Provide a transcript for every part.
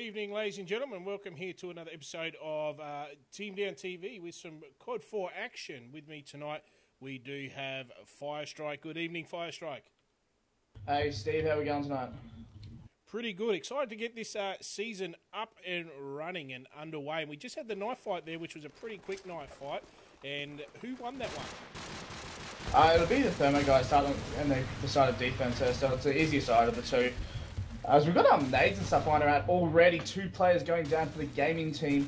Evening, ladies and gentlemen. Welcome here to another episode of Team Down TV with some CoD4 action. With me tonight, we do have Firestrike. Good evening, Firestrike. Hey, Steve. How are we going tonight? Pretty good. Excited to get this season up and running and underway. And we just had the knife fight there, which was a pretty quick knife fight. And who won that one? It'll be the Thermo guys starting and the side of defense there, so it's the easier side of the two. As we've got nades and stuff lying around already, two players going down for the Gaymin team,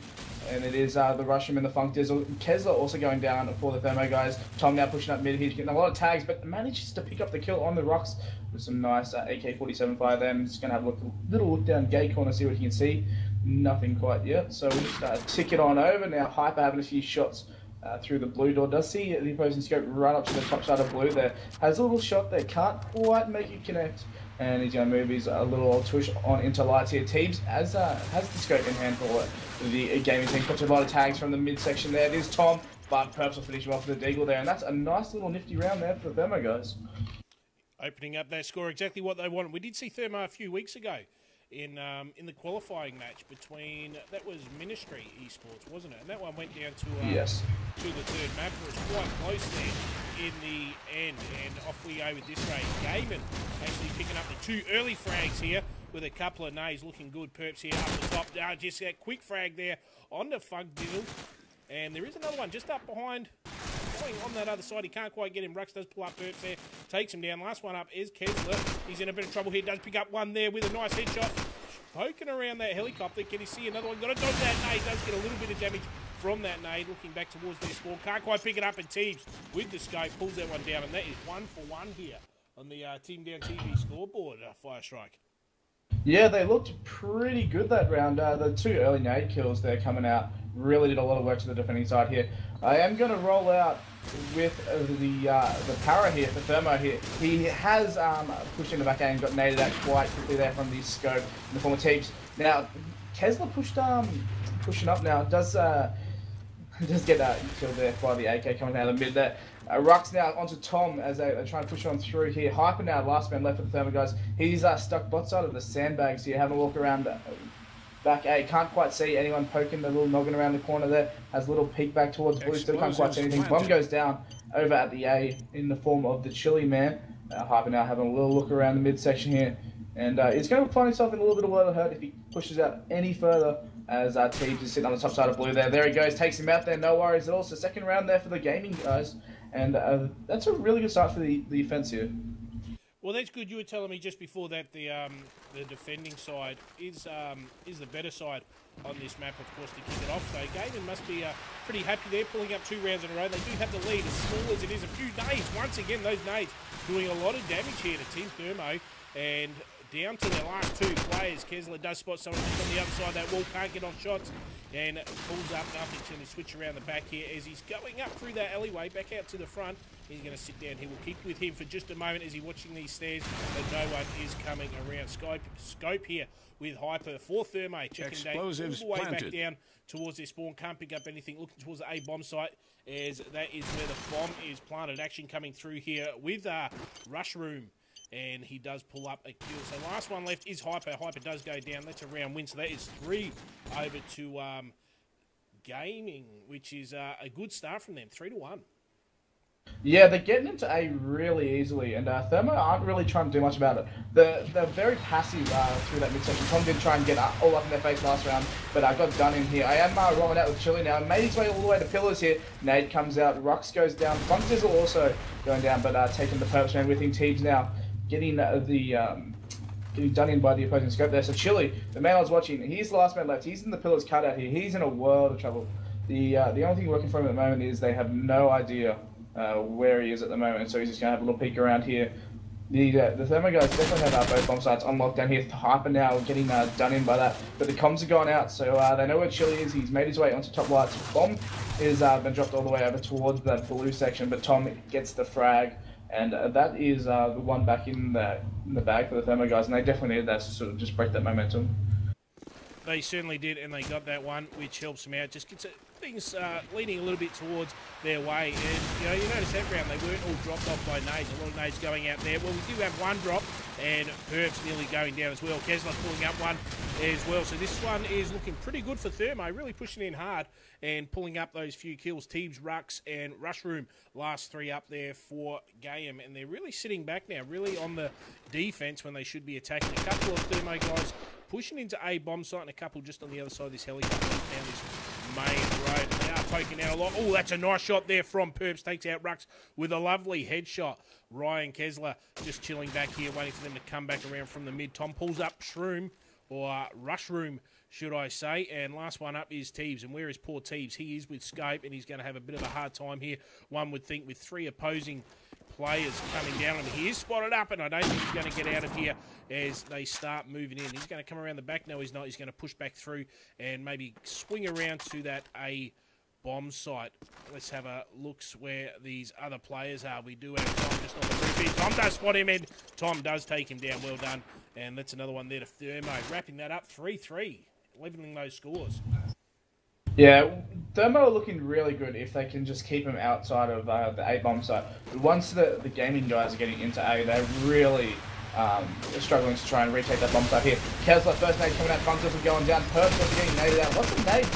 and it is the Russian and the Funk Dizzle. Kessler also going down for the Thermo guys. Tom now pushing up mid, he's getting a lot of tags, but manages to pick up the kill on the rocks with some nice AK-47 fire there. I'm just going to have a little look down Gay corner, see what you can see. Nothing quite yet, so we'll just tick it on over. Now Hyper having a few shots through the blue door. Does see the opposing scope run up to the top side of blue there. Has a little shot there, can't quite make it connect. And he's going to move his little old tush on into lights here. Teebs has the scope in hand for the gaming team. Puts a lot of tags from the midsection there. It is Tom, but Perps will finish him off with the deagle there. And that's a nice little nifty round there for the Thermo guys. Opening up that score, exactly what they wanted. We did see Thermo a few weeks ago in the qualifying match between, that was Ministry Esports, wasn't it? And that one went down to yes, to the third map. It was quite close there in the end, and off we go with this race. Gaymin actually picking up the two early frags here with a couple of nays, looking good. Perps here up the top. Just that quick frag there on the Funk Dizzle, and there is another one just up behind. Going on that other side, he can't quite get him. Rux does pull up Perps there, takes him down. Last one up is Kessler. He's in a bit of trouble here. Does pick up one there with a nice headshot. Poking around that helicopter. Can he see another one? Got to dodge that nade. Does get a little bit of damage from that nade. Looking back towards their spawn. Can't quite pick it up, and Teebs with the scope pulls that one down. And that is 1 for 1 here on the Team Down TV scoreboard, Firestrike. Yeah, they looked pretty good that round. The two early nade kills there coming out really did a lot of work to the defending side here. I am going to roll out with the para here for Thermo here. He has pushed in the back end and got naded out quite quickly there from the scope in the form of Teebs. Now, Kessler pushing up now. Does get killed there by the AK coming out of the mid there. Rux now onto Tom as they try and push on through here. Hyper now, last man left for the Thermo guys. He's stuck bot side of the sandbags here, having a walk around back A. Can't quite see anyone poking the little noggin around the corner there. Has a little peek back towards blue, still can't quite see anything. Bomb goes down over at the A in the form of the Chili man. Hyper now having a little look around the midsection here. And he's going to find himself in a little bit of a lot of hurt if he pushes out any further, as Teebs is sitting on the top side of blue there. There he goes, takes him out there, no worries at all. So second round there for the gaming guys. And that's a really good start for the defense here. Well, that's good. You were telling me just before that the defending side is the better side on this map, of course, to kick it off. So Gaymin must be pretty happy there, pulling up 2 rounds in a row. They do have the lead, as small as it is. A few nades, once again, those nades doing a lot of damage here to Team Thermo. And down to their last 2 players. Kessler does spot someone just on the other side of that wall, can't get on shots, and pulls up nothing till he switch around the back here as he's going up through that alleyway, back out to the front. He's going to sit down. He will keep with him for just a moment as he's watching these stairs, but no one is coming around. Scope here with Hyper for Thermo, checking down all the way back down towards their spawn. Can't pick up anything, looking towards the A bomb site, as that is where the bomb is planted. Action coming through here with Rush Room. And he does pull up a kill. So last one left is Hyper. Hyper does go down. That's a round win. So that is 3 over to Gaming, which is a good start from them. 3 to 1. Yeah, they're getting into A really easily, and Thermo aren't really trying to do much about it. They're very passive through that midsection. Tom did try and get all up in their face last round, but got done in here. I am rolling out with Chili now. Made his way all the way to pillars here. Nade comes out. Rux goes down. Funk Dizzle also going down, but taking the Perps man with him. Teebs now getting getting done in by the opposing scope there. So Chili, the man I was watching, he's the last man left. He's in the pillars cut out here. He's in a world of trouble. The only thing working for him at the moment is they have no idea where he is at the moment. So he's just going to have a little peek around here. The Thermo guys definitely have both bomb sites on lockdown here. Hyper now getting done in by that. But the comms are gone out, so they know where Chili is. He's made his way onto top lights. Bomb is been dropped all the way over towards that blue section, but Tom gets the frag. And that is the one back in the bag for the Thermo guys, and they definitely needed that to sort of just break that momentum. they certainly did, and they got that one, which helps them out. Just gets things leaning a little bit towards their way. And, you notice that round, they weren't all dropped off by nades. A lot of nades going out there. Well, we do have one drop, and Perps nearly going down as well. Kessler pulling up one as well. So this one is looking pretty good for Thermo, really pushing in hard and pulling up those few kills. Teebs, Rux, and Rushroom, last three up there for Gaymin. And they're really sitting back now, really on the defense when they should be attacking. A couple of Thermo guys pushing into A bomb site, and a couple just on the other side of this helicopter down this main road. They are poking out a lot. Oh, that's a nice shot there from Perps. Takes out Rux with a lovely headshot. Ryan Kessler just chilling back here, waiting for them to come back around from the mid. Tom pulls up Shroom, or Rushroom, should I say. And last one up is Teebs. And where is poor Teebs? He is with Scope, and he's going to have a bit of a hard time here, one would think, with three opposing players coming down, and he is spotted up, and I don't think he's going to get out of here as they start moving in. He's going to come around the back. No, he's not. He's going to push back through and maybe swing around to that A bomb site. Let's have a look where these other players are. We do have Tom just on the roof here. Tom does spot him, and Tom does take him down. Well done. And that's another one there to Thermo. Wrapping that up, 3-3, leveling those scores. Yeah, Thermo are looking really good if they can just keep them outside of the A bomb site. But once the Gaymin guys are getting into A, they're really struggling to try and retake that bomb site here. Kessler, first nade coming out, Bunkers are going down, Perps also getting naded out. Lots of nade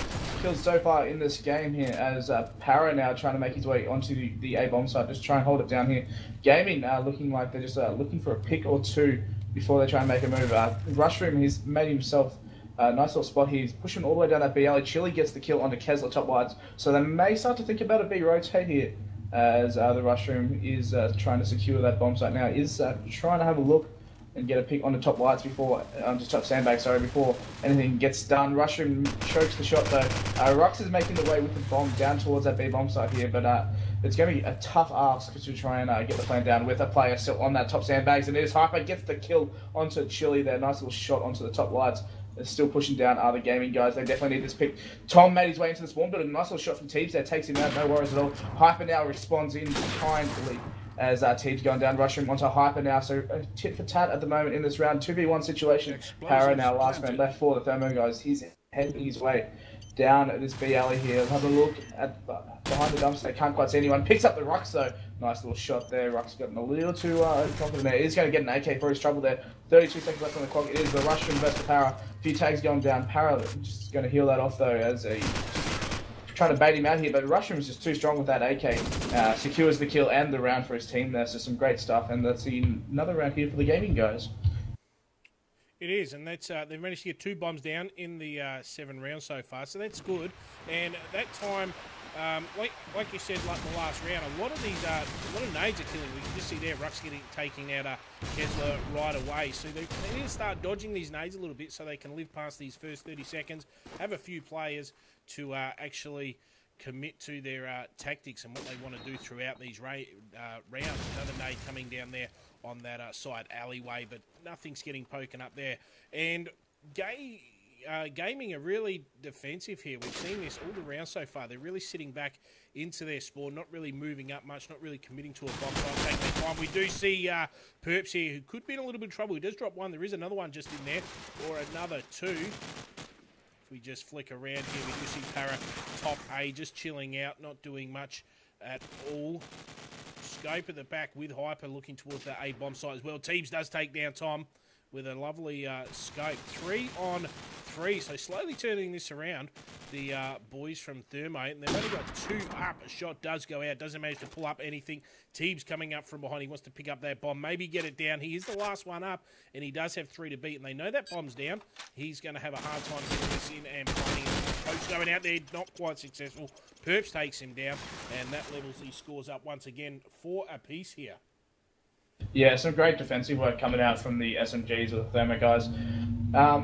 kills so far in this game here, as Para now trying to make his way onto the A bomb site, just try and hold it down here. Gaymin looking like they're just looking for a pick or two before they try and make a move. Rushroom, he's made himself nice little spot here. He's pushing all the way down that B alley. Chili gets the kill onto Kessler top wides. So they may start to think about a B rotate here, as the Rushroom is trying to secure that bomb site now. Is trying to have a look and get a pick on the top lights before, just top sandbag, sorry, before anything gets done. Rushroom chokes the shot though. Rux is making the way with the bomb down towards that B bomb site here, but it's going to be a tough ask to try and get the plan down with a player still on that top sandbags, and it is Hyper gets the kill onto Chili there. Nice little shot onto the top lights. They're still pushing down other Gaymin guys. They definitely need this pick. Tom made his way into the spawn, but a nice little shot from Teebs there. Takes him out, no worries at all. Hyper now responds in kindly as Teebs going down. Rushing onto Hyper now. So tit for tat at the moment in this round. 2v1 situation. Para now, last man left for the Thermo guys. He's heading his way down at this B alley here. Have a look at behind the dumpster. They can't quite see anyone. Picks up the Rux though. Nice little shot there. Rux gotten a little too confident there. He's going to get an AK for his trouble there. 32 seconds left on the clock. It is the Rushroom versus Para. A few tags going down. Para just going to heal that off though, as he trying to bait him out here. But Rushroom is just too strong with that AK. Secures the kill and the round for his team there. So some great stuff. And let's see another round here for the Gaymin guys. It is, and that's they've managed to get 2 bombs down in the 7 rounds so far, so that's good. And that time, like you said, like the last round, a lot of nades are killing. We can just see there, Rux taking out Kessler right away. So they need to start dodging these nades a little bit so they can live past these first 30 seconds. Have a few players to actually commit to their tactics and what they want to do throughout these rounds. Another nade coming down there on that side alleyway, but nothing's getting poken up there. And Gaymin are really defensive here. We've seen this all the rounds so far. They're really sitting back into their spawn, not really moving up much, not really committing to a bomb site, taking their time. We do see Perps here, who could be in a little bit of trouble. He does drop one. There is another one just in there, or another 2. If we just flick around here, we do see Para top A, just chilling out, not doing much at all. Scope at the back with Hyper looking towards the A bomb site as well. Teebs does take down Tom with a lovely scope. 3 on 3, so slowly turning this around. The boys from Thermo, and they've only got 2 up. A shot does go out, doesn't manage to pull up anything. Teebs coming up from behind. He wants to pick up that bomb, maybe get it down. He is the last one up, and he does have 3 to beat, and they know that bomb's down. He's going to have a hard time getting this in and playing. Coach going out there, not quite successful. Perps takes him down, and that levels these scores up once again, 4 apiece here. Yeah, some great defensive work coming out from the SMGs or the Thermo guys.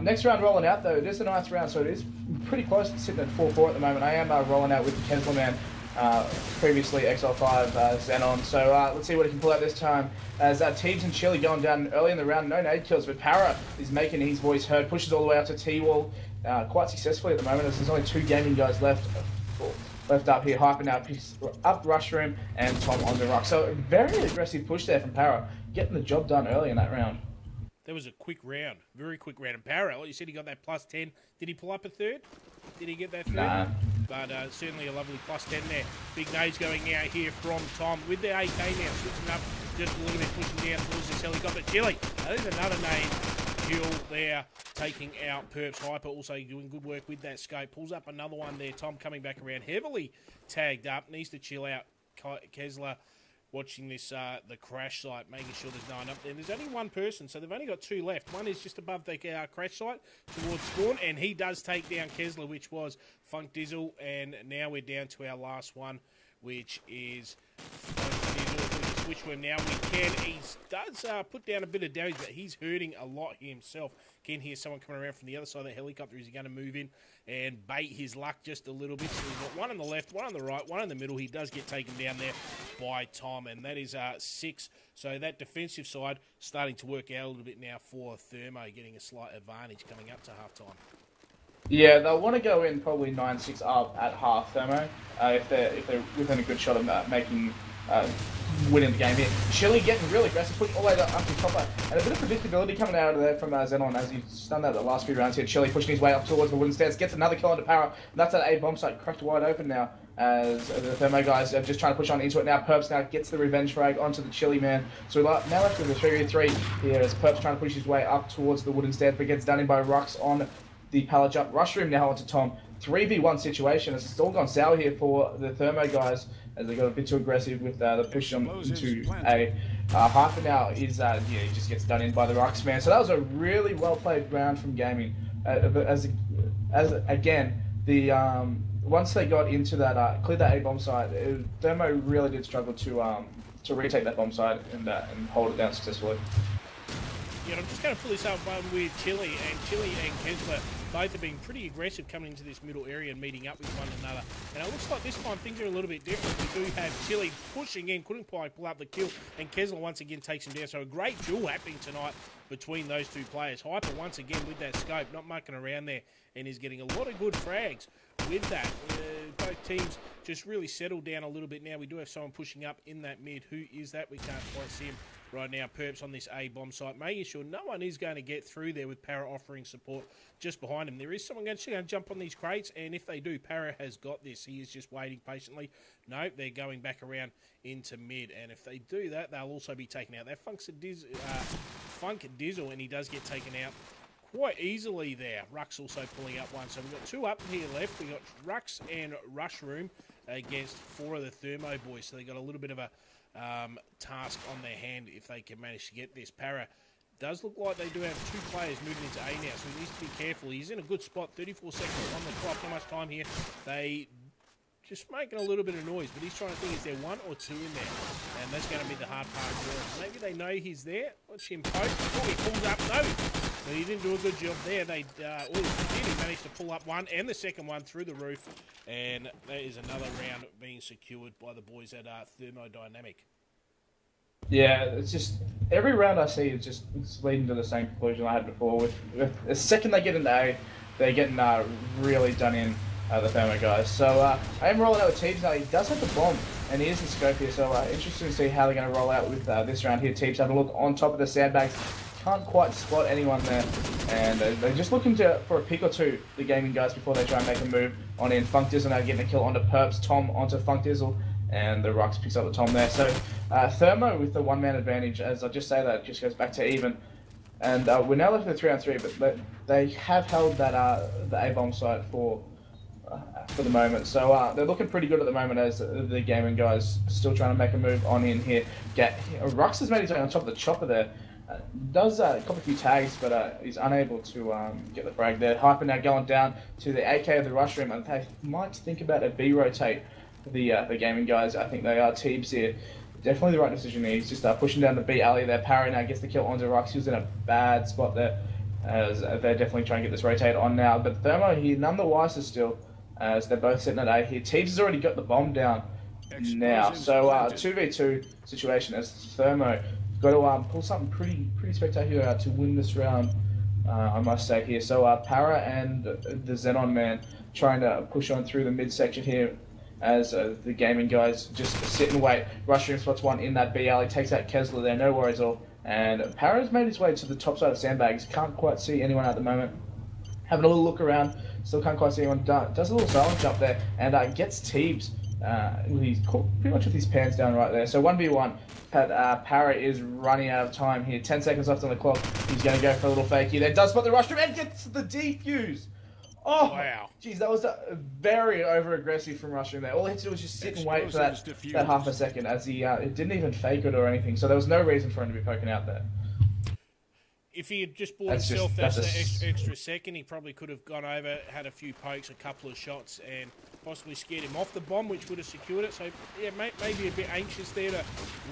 Next round rolling out though, it is a nice round, so it is pretty close to sitting at 4-4 at the moment. I am rolling out with the Kessler man, previously XL5 Xenon. So let's see what he can pull out this time. As Teebs and Chili going down early in the round, no nade kills, but Para is making his voice heard, pushes all the way out to T-Wall quite successfully at the moment, as there's only 2 Gaymin guys left up here. Hyper now picks up Rushroom and Tom on the rock. So a very aggressive push there from Para, getting the job done early in that round. That was a quick round, very quick round. And Para, like you said, he got that plus 10. Did he pull up a third? Did he get that third? Nah. But certainly a lovely plus 10 there. Big nose going out here from Tom with the AK now, switching up just a little bit, pushing down towards this helicopter. Chili, there's another name. Kill there, taking out Perps. Hyper also doing good work with that scope. Pulls up another one there. Tom coming back around, heavily tagged up. Needs to chill out. Kessler watching this, the crash site, making sure there's no one up there. There's only one person, so they've only got two left. One is just above the crash site towards spawn, and he does take down Kessler, which was Funk Dizzle. And now we're down to our last one, which is Funk Dizzle. Switch to him now. He does put down a bit of damage, but he's hurting a lot himself. Can hear someone coming around from the other side of the helicopter. Is he going to move in and bait his luck just a little bit? So he's got one on the left, one on the right, one in the middle. He does get taken down there by Tom, and that is 6. So that defensive side starting to work out a little bit now for Thermo, getting a slight advantage coming up to halftime. Yeah, they'll want to go in probably 9-6 up at half, Thermo, if they're within a good shot of making winning the game here. Chili getting really aggressive, pushing all the way up to Chopper, and a bit of predictability coming out of there from Xenon as he's done that the last few rounds here. Chili pushing his way up towards the wooden stairs, gets another kill onto Para, and that's that A bomb site cracked wide open now as the Thermo guys are just trying to push on into it now. Perps now gets the revenge frag onto the Chili man. So we're now left with a 3v3 here as Perps trying to push his way up towards the wooden stairs, but gets done in by Rux on the pallet jump. Rush room now onto Tom. 3v1 situation. It's all gone sour here for the Thermo guys as they got a bit too aggressive with the push on into A. Hyper now is, he just gets done in by the Rux man. So that was a really well played round from Gaymin. As again, the once they got into that, cleared that A bomb site, Thermo really did struggle to retake that bomb site and hold it down successfully. Yeah, I'm just going to pull this up with Chili and Kessler. Both have been pretty aggressive coming into this middle area and meeting up with one another. And it looks like this time things are a little bit different. We do have Chili pushing in, couldn't quite pull up the kill, and Kessler once again takes him down. So a great duel happening tonight between those two players. Hyper once again with that scope, not mucking around there, and is getting a lot of good frags with that. Both teams just really settled down a little bit now. We do have someone pushing up in that mid. Who is that? We can't quite see him right now. Perps on this A bomb site, making sure no one is going to get through there with Para offering support just behind him. There is someone going to jump on these crates, and if they do, Para has got this. He is just waiting patiently. No, they're going back around into mid, and if they do that, they'll also be taken out. That Funk Dizzle, and he does get taken out quite easily there. Rux also pulling up one. So we've got 2 up here left. We've got Rux and Rush Room against 4 of the Thermo boys. So they got a little bit of a task on their hand if they can manage to get this. Para does look like they do have 2 players moving into A now, so he needs to be careful. He's in a good spot, 34 seconds on the clock. Not much time here. They just making a little bit of noise, but he's trying to think, is there 1 or 2 in there? And that's going to be the hard part for him. Maybe they know he's there. Watch him poke. Oh, he pulls up. No! So he didn't do a good job there. He managed to pull up 1 and the second one through the roof. And that is another round being secured by the boys at Thermodynamic. Yeah, it's just every round I see it's leading to the same conclusion I had before. With the second they get into A, they're getting really done in, the Thermo guys. So I am rolling out with Teebs now. He does have the bomb, and he is in scope here. So interesting to see how they're going to roll out with this round here. Teebs have a look on top of the sandbags. Can't quite spot anyone there, and they're just looking for a pick or two, the Gaymin guys, before they try and make a move on in. Funk Dizzle now getting a kill onto Perps, Tom onto Funk Dizzle, and the Rux picks up the Tom there. So Thermo with the 1-man advantage, as I just say that, it just goes back to even. And we're now left with 3-on-3, but they have held that the A-bomb site for the moment. So they're looking pretty good at the moment as the Gaymin guys still trying to make a move on in here. Rux has made his way on top of the chopper there. Does cop a few tags, but he's unable to get the frag there. Hyper now going down to the AK of the rush room, and they might think about a B rotate for the Gaymin guys. I think they are Teebs here. Definitely the right decision here. He's just pushing down the B alley there. Para now gets the kill onto Rux. He was in a bad spot there, as they're definitely trying to get this rotate on now. But Thermo here, none the wiser still, as they're both sitting at A here. Teebs has already got the bomb down now. So 2v2 situation as Thermo got to pull something pretty spectacular out to win this round, I must say here. So Para and the Xenon man trying to push on through the midsection here as the Gaymin guys just sit and wait. Rush room spots 1 in that B alley, takes out Kessler there, no worries at all. And Para's made his way to the top side of sandbags. Can't quite see anyone at the moment. Having a little look around, still can't quite see anyone. Does a little silent jump there, and gets Teebs. He's caught pretty much with his pants down right there. So 1v1, Para is running out of time here. 10 seconds left on the clock. He's going to go for a little fake here. There does spot the rush and gets the defuse. Oh, wow. Geez, that was very over-aggressive from Rushroom there. All he had to do was just sit and wait for that half a second, as he didn't even fake it or anything. So there was no reason for him to be poking out there. If he had just bought himself that extra second, he probably could have gone over, had a few pokes, a couple of shots, and possibly scared him off the bomb, which would have secured it. So, yeah, maybe a bit anxious there to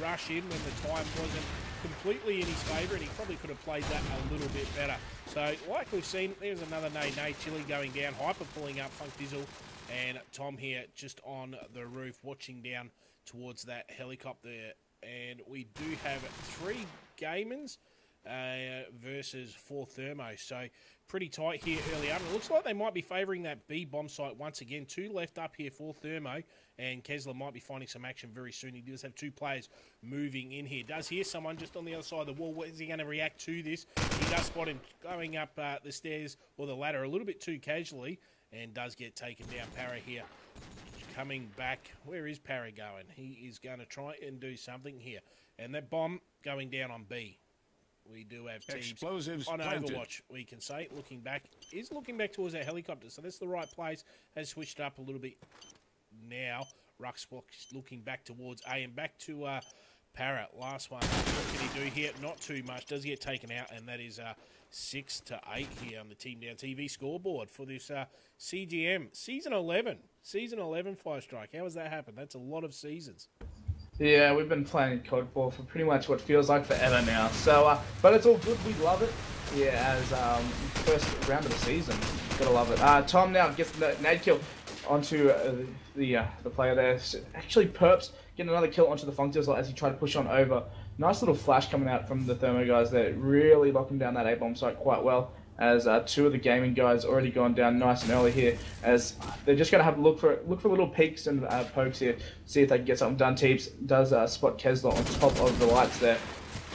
rush in when the time wasn't completely in his favour, and he probably could have played that a little bit better. So, like we've seen, there's another Nay Chili going down, Hyper pulling up Funk Dizzle, and Tom here just on the roof watching down towards that helicopter. And we do have 3 Gaymins versus 4 Thermo. So pretty tight here early on. It looks like they might be favouring that B bomb site once again. 2 left up here for Thermo, and Kessler might be finding some action very soon. He does have 2 players moving in here. Does hear someone just on the other side of the wall. What is he going to react to this? He does spot him going up the stairs or the ladder a little bit too casually, and does get taken down. Para here coming back. Where is Para going? He is going to try and do something here. And that bomb going down on B. We do have Teebs on Overwatch, we can say. Looking back towards that helicopter. So that's the right place. Has switched up a little bit now. Ruxbox looking back towards A and back to Para. Last one. What can he do here? Not too much. Does get taken out, and that is 6-8 here on the Team Down TV scoreboard for this CGM. Season 11. Season 11 Fire Strike. How has that happened? That's a lot of seasons. Yeah, we've been playing CoD4 for pretty much what feels like forever now. So, but it's all good. We love it. Yeah, as first round of the season, gotta love it. Tom now gets the nade kill onto the player there. Actually, Perps getting another kill onto the Funk Dizzle as he tried to push on over. Nice little flash coming out from the Thermo guys there, really locking down that A bomb site quite well. As 2 of the Gaymin guys already gone down nice and early here, as they're just gonna have a look for little peeks and pokes here, see if they can get something done. Teebs does spot Kessler on top of the lights there,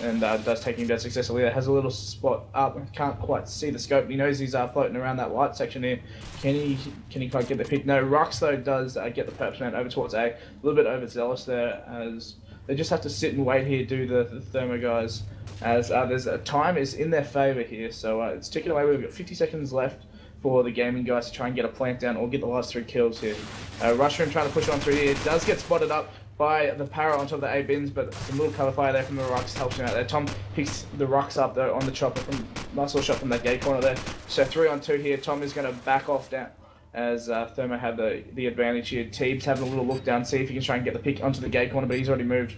and does take him down successfully. Has a little spot up, can't quite see the scope. He knows he's floating around that light section here. Can he quite get the pick? No. Rux though does get the Perps man over towards A. A little bit overzealous there, as they just have to sit and wait here. Do the Thermo guys. As there's time is in their favour here, so it's ticking away. We've got 50 seconds left for the Gaymin guys to try and get a plant down or get the last 3 kills here. Rushroom trying to push on through here. Does get spotted up by the Para on top of the A bins, but some little cover fire there from the Rux helps him out there. Tom picks the Rux up though on the chopper from nice little shot from that gate corner there. So 3-on-2 here. Tom is going to back off down as Thermo have the advantage here. Teebs having a little look down, see if he can try and get the pick onto the gate corner, but he's already moved.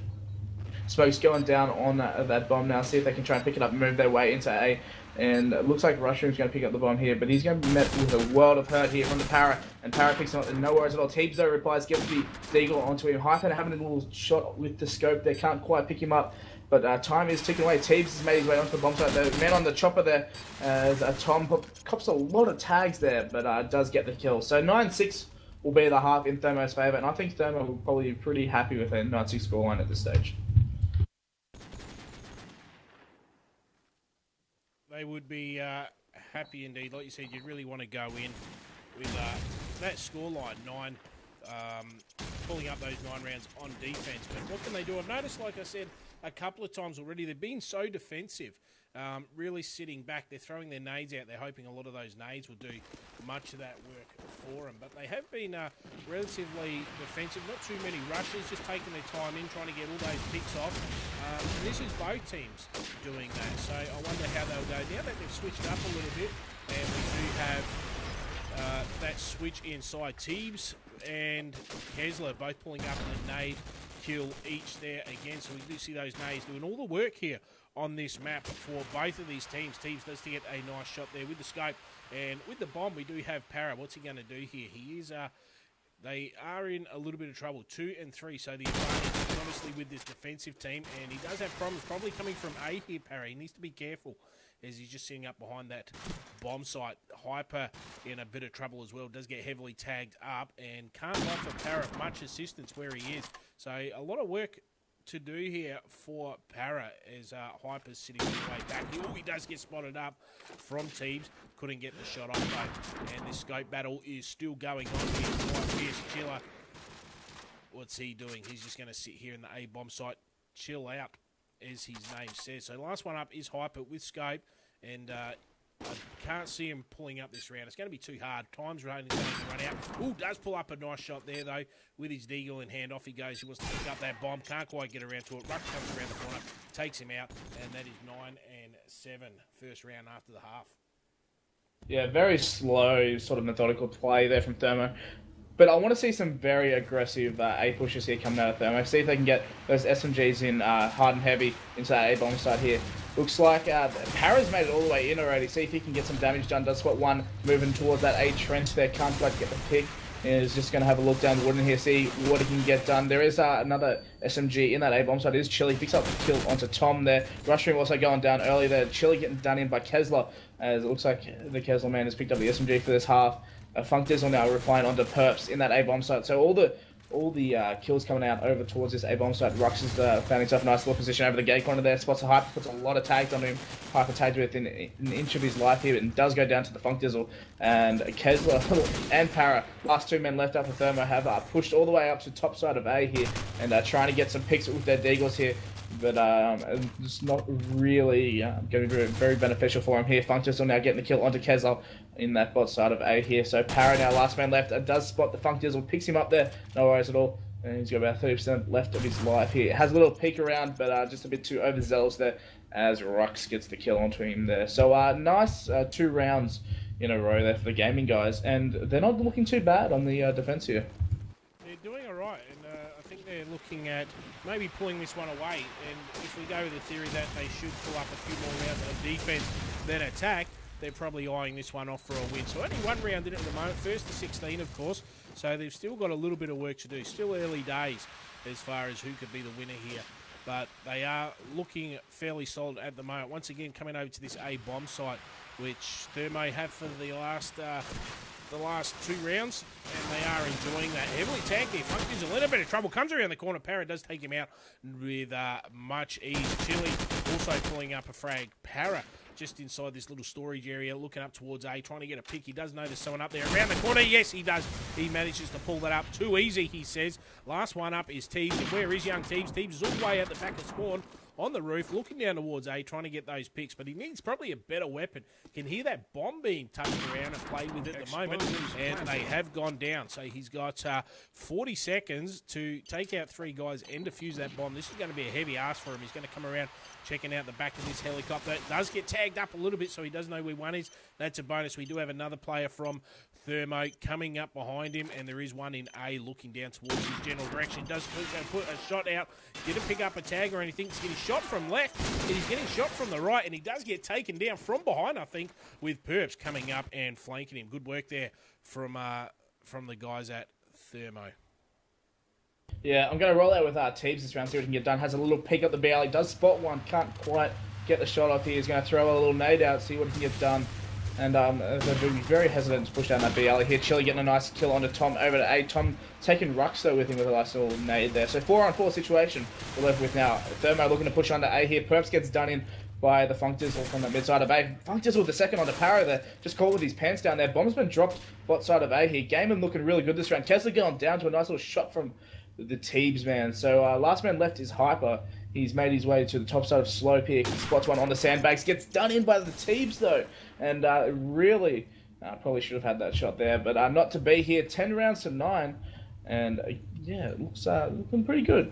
Smoke's going down on that bomb now. See if they can try and pick it up and move their way into A. And it looks like Rushroom's going to pick up the bomb here, but he's going to be met with a world of hurt here from the Para. And Para picks him up, and no worries at all. Teebs though replies, gets the Deagle onto him. Hyper having a little shot with the scope there, can't quite pick him up. But time is ticking away. Teebs has made his way onto the bomb site. The man on the chopper there, as Tom cops a lot of tags there, but does get the kill. So 9-6 will be the half in Thermo's favour, and I think Thermo will probably be pretty happy with a 9-6 scoreline at this stage. They would be happy indeed. Like you said, you'd really want to go in with that scoreline, 9, pulling up those 9 rounds on defense. But what can they do? I've noticed, like I said, a couple of times already, they've been so defensive, really sitting back. They're throwing their nades out. They're hoping a lot of those nades will do much of that work for them. But they have been relatively defensive. Not too many rushes, just taking their time in, trying to get all those picks off. And this is both teams doing that. So I wonder how they'll go. Now that they've switched up a little bit, and we do have that switch inside. Teebs and Kessler both pulling up a nade kill each there again. So we do see those nades doing all the work here on this map for both of these teams. Teebs does get a nice shot there with the scope, and with the bomb we do have Para. What's he going to do here? He is they are in a little bit of trouble, 2 and 3, so the advantage is obviously with this defensive team, and he does have problems probably coming from A here. Para, he needs to be careful as he's just sitting up behind that bomb site. Hyper in a bit of trouble as well, does get heavily tagged up and can't offer Para much assistance where he is. So a lot of work to do here for Para as Hyper's sitting all the way back. He does get spotted up from Teebs. Couldn't get the shot off though. And this scope battle is still going on here. Quite fierce. Chiller. What's he doing? He's just going to sit here in the A bomb site. Chill out, as his name says. So last one up is Hyper with scope. And I can't see him pulling up this round. It's going to be too hard. Time's running to run out. Ooh, does pull up a nice shot there, though. With his deagle in hand, off he goes. He wants to pick up that bomb. Can't quite get around to it. Ruck comes around the corner, takes him out, and that is 9-7. First round after the half. Yeah, very slow, sort of methodical play there from Thermo. But I want to see some very aggressive A pushes here coming out of Thermo. See if they can get those SMGs in hard and heavy into that A bomb side here. Looks like Para's made it all the way in already. See if he can get some damage done. Does spot one, moving towards that A trench there. Can't quite get the pick. Is just going to have a look down the wooden here, see what he can get done. There is another SMG in that A bomb side. It is Chili. Picks up the kill onto Tom there. Rush Room also going down early there. Chili getting done in by Kesler, as it looks like the Kesler man has picked up the SMG for this half. Funk Dizzle now replying onto Perps in that A bomb site. So all the kills coming out over towards this A bomb site. Rux has found himself a nice little position over the gate corner there. Spots a Hyper, puts a lot of tags on him. Hyper tagged within an inch of his life here, and does go down to the Funk Dizzle. And Kesler and Para, last two men left up for Thermo, have pushed all the way up to top side of A here, and trying to get some picks with their deagles here. But it's not really going to be very beneficial for him here. Funk Dizzle now getting the kill onto Kesler in that bot side of A here. So Para now, last man left, does spot the Funk Dizzle, picks him up there, no worries at all. And he's got about 30% left of his life here. Has a little peek around, but just a bit too overzealous there as Rux gets the kill onto him there. So nice 2 rounds in a row there for the Gaymin guys. And they're not looking too bad on the defense here. They're doing all right, and I think they're looking at maybe pulling this one away. And if we go with the theory that they should pull up a few more rounds of defense than attack, they're probably eyeing this one off for a win. So only 1 round in it at the moment, first to 16, of course. So they've still got a little bit of work to do. Still early days as far as who could be the winner here. But they are looking fairly solid at the moment. Once again, coming over to this A bomb site, which Thermo have for the last 2 rounds, and they are enjoying that. Heavily tagged there. Funk is a little bit of trouble. Comes around the corner. Para does take him out with much ease. Chili also pulling up a frag. Para just inside this little storage area, looking up towards A, trying to get a pick. He does notice someone up there around the corner. Yes, he does. He manages to pull that up. Too easy, he says. Last one up is Teebs. And where is young Teebs? Teebs is all the way at the back of spawn on the roof, looking down towards A, trying to get those picks. But he needs probably a better weapon. Can hear that bomb being touched around and played with at the moment. And they have gone down. So he's got 40 seconds to take out 3 guys and defuse that bomb. This is going to be a heavy ask for him. He's going to come around checking out the back of this helicopter. It does get tagged up a little bit, so he does know where one is. That's a bonus. We do have another player from Thermo coming up behind him, and there is one in A looking down towards his general direction. Does put a shot out. Didn't pick up a tag or anything. He's getting shot from left, and he's getting shot from the right, and he does get taken down from behind, I think, with Perps coming up and flanking him. Good work there from the guys at Thermo. Yeah, I'm going to roll out with Teebs this round, see what he can get done. Has a little peek up the BL. He does spot one, can't quite get the shot off here. He's going to throw a little nade out, see what he can get done. And they're being very hesitant to push down that BL here. Chili getting a nice kill onto Tom over to A. Tom taking Rux though with him with a nice little nade there. So 4-on-4 situation we're left with now. Thermo looking to push onto A here. Perps gets done in by the Funk Dizzle from the mid side of A. Funk Dizzle with the second onto Para there. Just caught with his pants down there. Bomb's been dropped bot side of A here. Gaymin looking really good this round. Kesler going down to a nice little shot from the Teebs man. So last man left is Hyper. He's made his way to the top side of slope here. Spots one on the sandbags. Gets done in by the Teebs though. And really probably should have had that shot there. But not to be here. 10 rounds to 9. And yeah, it looks looking pretty good.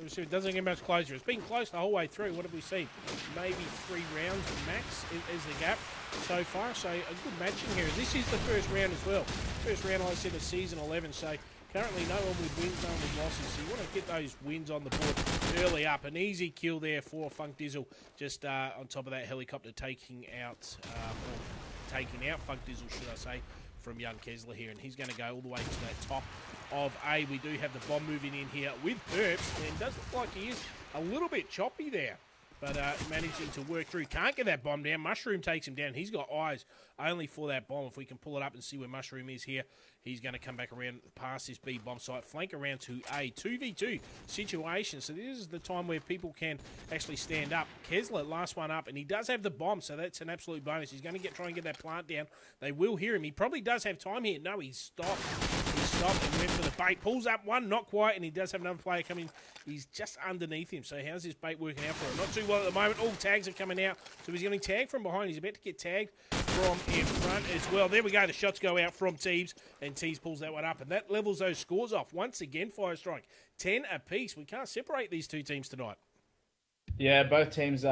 It doesn't get much closer. It's been close the whole way through. What have we seen? Maybe 3 rounds max is the gap so far. So a good matching here. This is the first round as well. First round, like I said, of season 11. So currently no one with wins, no one with losses. So you want to get those wins on the board early up. An easy kill there for Funk Dizzle, just on top of that helicopter taking out Funk Dizzle, should I say, from young Kesler here. And he's going to go all the way to that top of A. We do have the bomb moving in here with Perps, and does look like he is a little bit choppy there. but managing to work through. Can't get that bomb down. Mushroom takes him down. He's got eyes only for that bomb. If we can pull it up and see where Mushroom is here, he's going to come back around past this B bomb site, flank around to a 2v2 situation. So this is the time where people can actually stand up. Kessler, last one up, and he does have the bomb, so that's an absolute bonus. He's going to try and get that plant down. They will hear him. He probably does have time here. No, he's stopped. He stopped and went for the bait. Pulls up one, not quite, and he does have another player coming. He's just underneath him. So how's this bait working out for him? Not too well at the moment. All tags are coming out. So he's getting tagged from behind. He's about to get tagged from in front as well. There we go. The shots go out from Teebs, and Teebs pulls that one up, and that levels those scores off. Once again, Fire Strike, 10 apiece. We can't separate these two teams tonight. Yeah, both teams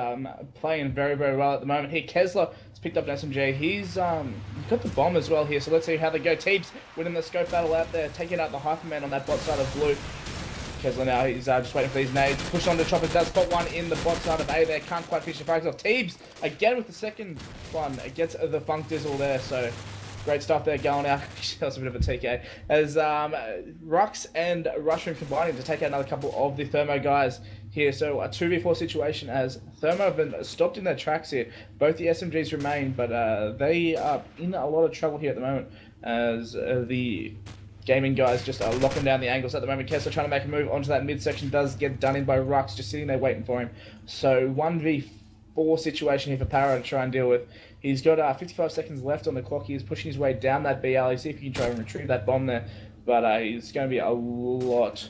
playing very, very well at the moment. Here, Kessler has picked up an SMG. He's got the bomb as well here, so let's see how they go. Teebs winning the scope battle out there, taking out the Hyperman on that bot side of blue. Kessler now, he's just waiting for these nades. Push on the chopper, does spot one in the bot side of A there. Can't quite finish the fires off. Teebs, again with the second one, gets the Funk Dizzle there, so great stuff there going out. That's a bit of a TK. As Rux and Rushroom combining to take out another couple of the Thermo guys here. So a 2v4 situation as Thermo have been stopped in their tracks here. Both the SMGs remain, but they are in a lot of trouble here at the moment as the Gaymin guys just are locking down the angles at the moment. Kessler trying to make a move onto that midsection, does get done in by Rux, just sitting there waiting for him. So 1v4 situation here for Para to try and deal with. He's got 55 seconds left on the clock. He is pushing his way down that B alley. See if he can try and retrieve that bomb there. But it's going to be a lot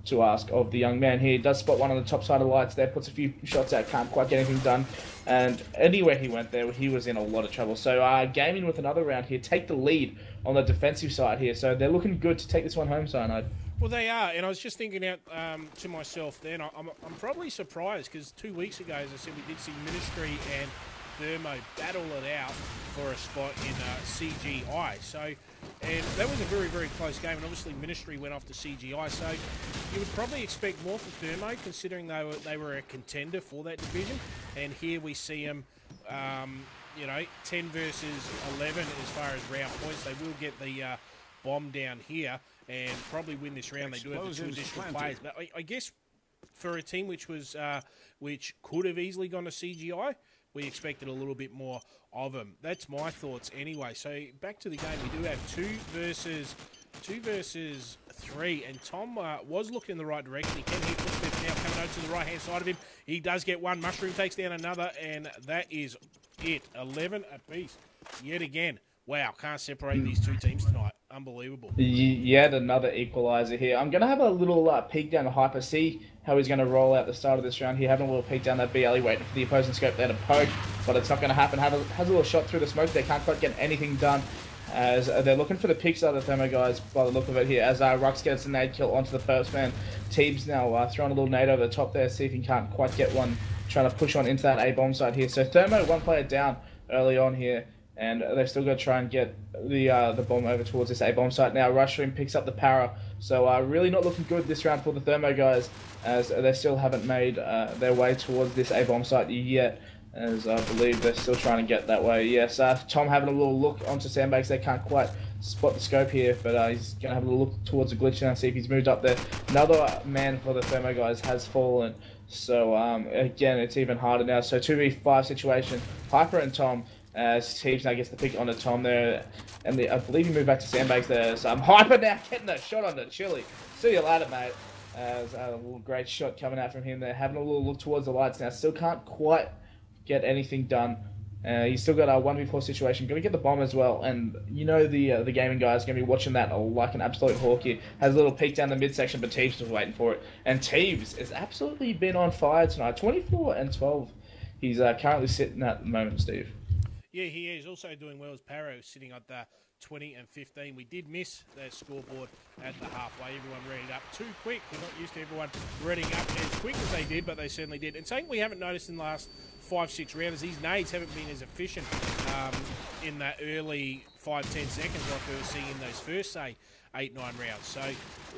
to ask of the young man here. He does spot one on the top side of the lights there. Puts a few shots out. Can't quite get anything done. And anywhere he went there, he was in a lot of trouble. So Gaymin with another round here. Take the lead on the defensive side here. So they're looking good to take this one home, Cyanide. Well, they are, and I was just thinking out to myself then, I'm probably surprised because 2 weeks ago, as I said, we did see Ministry and Thermo battle it out for a spot in CGI. So, and that was a very, very close game, and obviously Ministry went off to CGI. So you would probably expect more from Thermo, considering they were a contender for that division. And here we see them, 10 versus 11 as far as round points. They will get the bomb down here and probably win this round. They do have the two additional players, but I guess for a team which was which could have easily gone to CGI, we expected a little bit more of them. That's my thoughts anyway. So back to the game, we do have two versus 3, and Tom was looking in the right direction. He can hear footsteps now coming over to the right-hand side of him. He does get one. Mushroom takes down another, and that is it. 11 apiece yet again. Wow, can't separate these two teams tonight. Unbelievable. Yet another equaliser here. I'm going to have a little peek down the Hyper, see how he's going to roll out the start of this round here. Having a little peek down that B alley, waiting for the opposing scope there to poke, but it's not going to happen. Has a little shot through the smoke. They can't quite get anything done as they're looking for the picks of the Thermo guys by the look of it here. As Rux gets a nade kill onto the first man. Teebs now throwing a little nade over the top there, see if he can't quite get one, trying to push on into that A bomb site here. So Thermo, one player down early on here, and they've still got to try and get the bomb over towards this A bomb site now. Rushroom picks up the para, so really not looking good this round for the Thermo guys, as they still haven't made their way towards this A bomb site yet, as I believe they're still trying to get that way. Yes, Tom having a little look onto sandbags. They can't quite spot the scope here, but he's going to have a little look towards the glitch now, see if he's moved up there. Another man for the Thermo guys has fallen, so again, it's even harder now. So 2v5 situation, Hyper and Tom. Teebs now gets the pick onto Tom there, and I believe he moved back to sandbags there. So Hyper now getting a shot on the Chili. See you later, mate. A little great shot coming out from him there, having a little look towards the lights now. Still can't quite get anything done. He's still got a 1v4 situation. Going to get the bomb as well, and you know the Gaymin guys going to be watching that like an absolute hawk here. Has a little peek down the midsection, but Teebs was waiting for it. And Teebs has absolutely been on fire tonight. 24 and 12. He's currently sitting at the moment, Steve. Yeah, he is also doing well as Paro, sitting at the 20 and 15. We did miss that scoreboard at the halfway. Everyone readied up too quick. We're not used to everyone readying up as quick as they did, but they certainly did. And something we haven't noticed in the last 5-6 rounds, these nades haven't been as efficient in that early 5-10 seconds like we were seeing in those first, say, 8-9 rounds. So,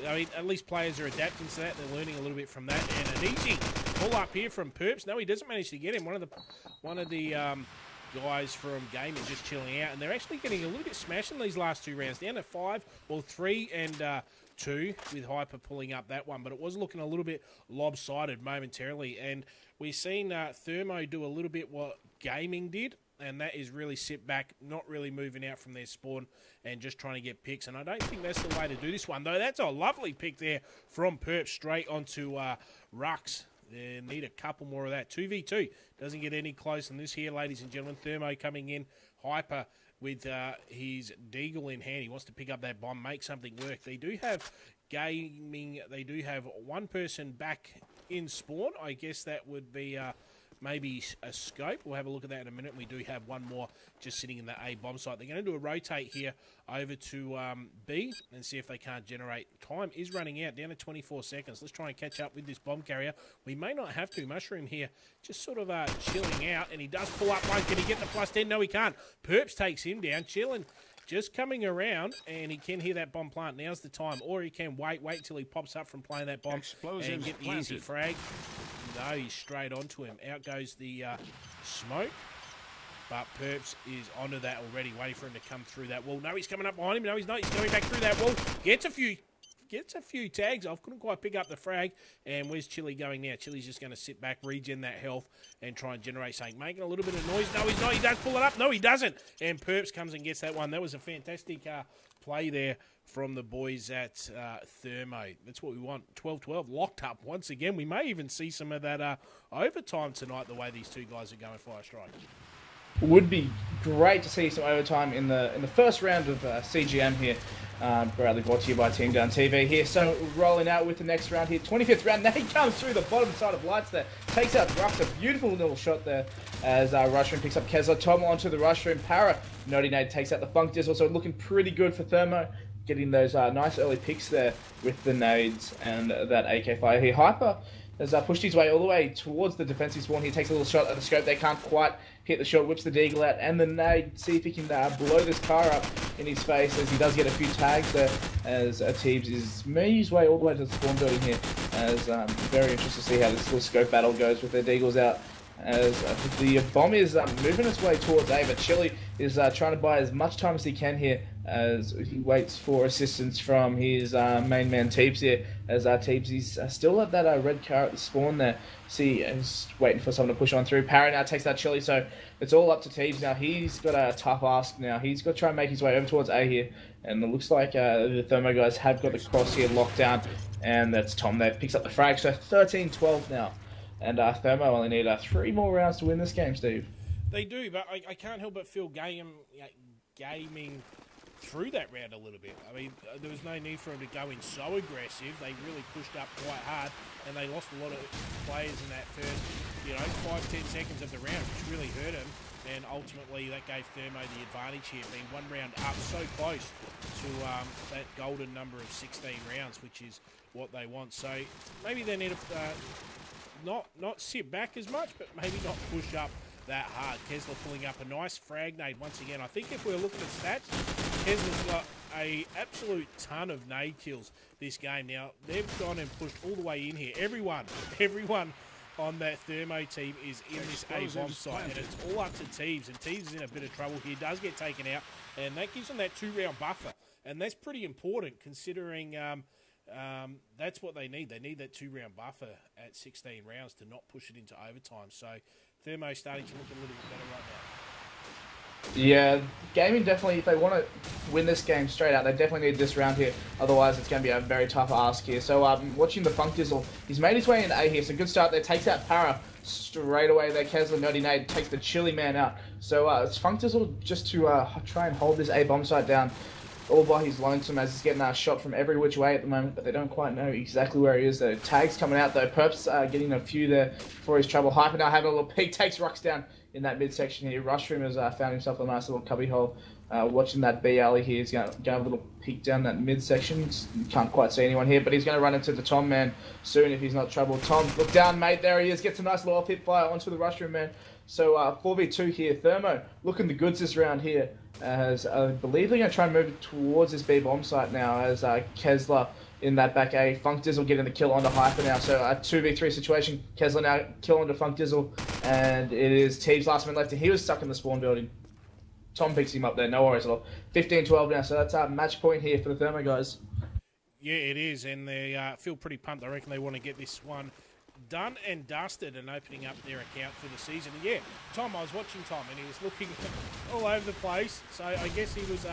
I mean, at least players are adapting to that. They're learning a little bit from that. And an easy pull up here from Perps. No, he doesn't manage to get him. One of the guys from Gaymin just chilling out, and they're actually getting a little bit smashed in these last 2 rounds. Down to 5, well 3 and 2 with Hyper pulling up that one, but it was looking a little bit lopsided momentarily, and we've seen Thermo do a little bit what Gaymin did, and that is really sit back, not really moving out from their spawn and just trying to get picks. And I don't think that's the way to do this one, though. That's a lovely pick there from Perp straight onto Rux. They need a couple more of that. 2v2 doesn't get any closer than this here, ladies and gentlemen. Thermo coming in, Hyper with his Deagle in hand. He wants to pick up that bomb, make something work. They do have Gaymin. They do have one person back in spawn. I guess that would be maybe a scope. We'll have a look at that in a minute. We do have one more just sitting in the A bomb site. They're going to do a rotate here over to B and see if they can't generate. Time is running out, down to 24 seconds. Let's try and catch up with this bomb carrier. We may not have to. Mushroom here just sort of chilling out, and he does pull up one. Can he get the +10? No, he can't. Perps takes him down, chilling. Just coming around, and he can hear that bomb plant. Now's the time. Or he can wait until he pops up from playing that bomb and get the easy frag. No, he's straight onto him. Out goes the smoke. But Perps is onto that already, waiting for him to come through that wall. No, he's coming up behind him. No, he's not. He's going back through that wall. Gets a few tags off. Couldn't quite pick up the frag. And where's Chili going now? Chili's just going to sit back, regen that health, and try and generate something. Making a little bit of noise. No, he's not. He does pull it up. No, he doesn't. And Perps comes and gets that one. That was a fantastic play there from the boys at Thermo. That's what we want. 12-12, locked up once again. We may even see some of that overtime tonight, the way these two guys are going Fire Strike. Would be great to see some overtime in the first round of CGM here. Proudly brought to you by Team Down TV here. So rolling out with the next round here, 25th round. Now he comes through the bottom side of lights there, takes out Rux, a beautiful little shot there as Rushroom picks up Kesler. Tom onto the Rushroom. Para Naughty Nade takes out the Funk Dizzle. So looking pretty good for Thermo, getting those nice early picks there with the nades and that AK fire here. Hyper has pushed his way all the way towards the defensive spawn. He takes a little shot at the scope. They can't quite hit the shot, whips the Deagle out, and the nade. See if he can blow this car up in his face, as he does get a few tags there, as Teebs is making his way all the way to the spawn building here. As very interested to see how this little scope battle goes with their Deagles out. As the bomb is moving its way towards A, but Chili is trying to buy as much time as he can here as he waits for assistance from his main man Teebs here. As Teebs is still at that red car at the spawn there. See, he's waiting for someone to push on through. Para now takes that Chili, so it's all up to Teebs now. He's got a tough ask now. He's got to try and make his way over towards A here. And it looks like the Thermo guys have got the cross here locked down. And that's Tom there, picks up the frag. So 13-12 now. And Thermo only need 3 more rounds to win this game, Steve. They do, but I can't help but feel Gaymin through that round a little bit. I mean, there was no need for him to go in so aggressive. They really pushed up quite hard, and they lost a lot of players in that first, 5-10 seconds of the round, which really hurt them. And ultimately, that gave Thermo the advantage here, being 1 round up, so close to that golden number of 16 rounds, which is what they want. So maybe they need to not sit back as much, but maybe not push up that hard. Kesler pulling up a nice frag nade once again. I think if we're looking at stats, Kesler's got a absolute ton of nade kills this game. Now, they've gone and pushed all the way in here. Everyone on that Thermo team is in this A bomb site, and it's all up to Teebs, and Teebs is in a bit of trouble here. Does get taken out, and that gives them that 2-round buffer, and that's pretty important considering that's what they need. They need that 2-round buffer at 16 rounds to not push it into overtime. So Thermo starting to look a little bit better right now. Yeah, Gaymin definitely, if they want to win this game straight out, they definitely need this round here. Otherwise, it's going to be a very tough ask here. So, watching the Funk Dizzle, he's made his way into A here. So, good start there. Takes out Para straight away there. Kesler, Naughty Nade, takes the Chili man out. So, it's Funk Dizzle just to try and hold this A bomb site down all by his lonesome, as he's getting shot from every which way at the moment, but they don't quite know exactly where he is. The tags coming out though. Perps getting a few there for his trouble. Hyper now having a little peek, takes Rux down in that midsection here. Rushroom has found himself a nice little cubby hole. Watching that B alley here, he's going to have a little peek down that midsection. Can't quite see anyone here, but he's going to run into the Tom man soon if he's not troubled. Tom, look down, mate. There he is. Gets a nice little hip fire onto the Rushroom man. So 4v2 here. Thermo looking the goods this round here. As I believe they're going to try and move towards this B bomb site now, as Kesler in that back A. Funk Dizzle getting the kill onto Hyper now. So a 2v3 situation. Kessler now kill onto Funk Dizzle. And it is Teeb's last man left. And he was stuck in the spawn building. Tom picks him up there. No worries at all. 15-12 now. So that's a match point here for the Thermo guys. Yeah, it is. And they feel pretty pumped. I reckon they want to get this one done and dusted and opening up their account for the season. And yeah, Tom, I was watching Tom and he was looking all over the place. So I guess he was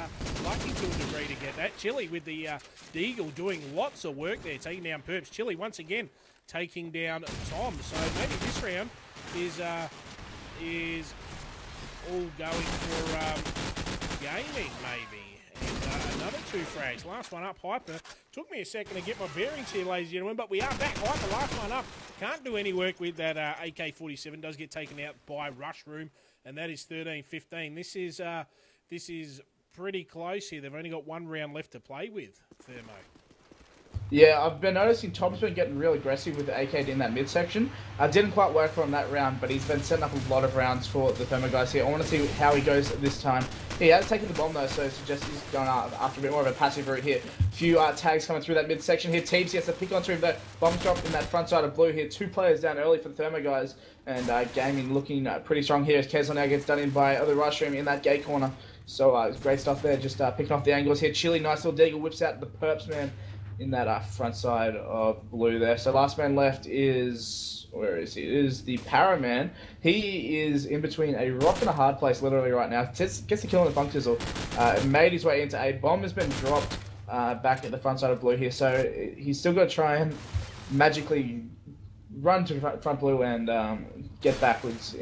lucky to a degree to get that. Chili with the Eagle doing lots of work there, taking down Perps. Chili once again taking down Tom. So maybe this round is all going for Gaymin maybe. And another 2 frags. Last one up, Hyper. Took me a second to get my bearings here, ladies and gentlemen, but we are back. Hyper, last one up. Can't do any work with that AK-47. Does get taken out by Rushroom, and that is 13-15. This is pretty close here. They've only got 1 round left to play with, Thermo. Yeah, I've been noticing Tom's been getting real aggressive with the AK in that midsection. Didn't quite work for him that round, but he's been setting up a lot of rounds for the Thermo guys here. I want to see how he goes this time. He has taken the bomb though, so I suggest he's going after a bit more of a passive route here. A few tags coming through that midsection here. Teebs gets to pick onto him though. Bomb drop in that front side of blue here. 2 players down early for the Thermo guys. And Gaymin looking pretty strong here as Kesler now gets done in by the Rushroom in that gate corner. So great stuff there, just picking off the angles here. Chili, nice little deagle, whips out the Perps, man, in that front side of blue there. So last man left is, where is he? It is the Paraman. He is in between a rock and a hard place literally right now. Gets the kill on the Funk Dizzle. Made his way into A. Bomb has been dropped back at the front side of blue here. So he's still got to try and magically run to front blue and get backwards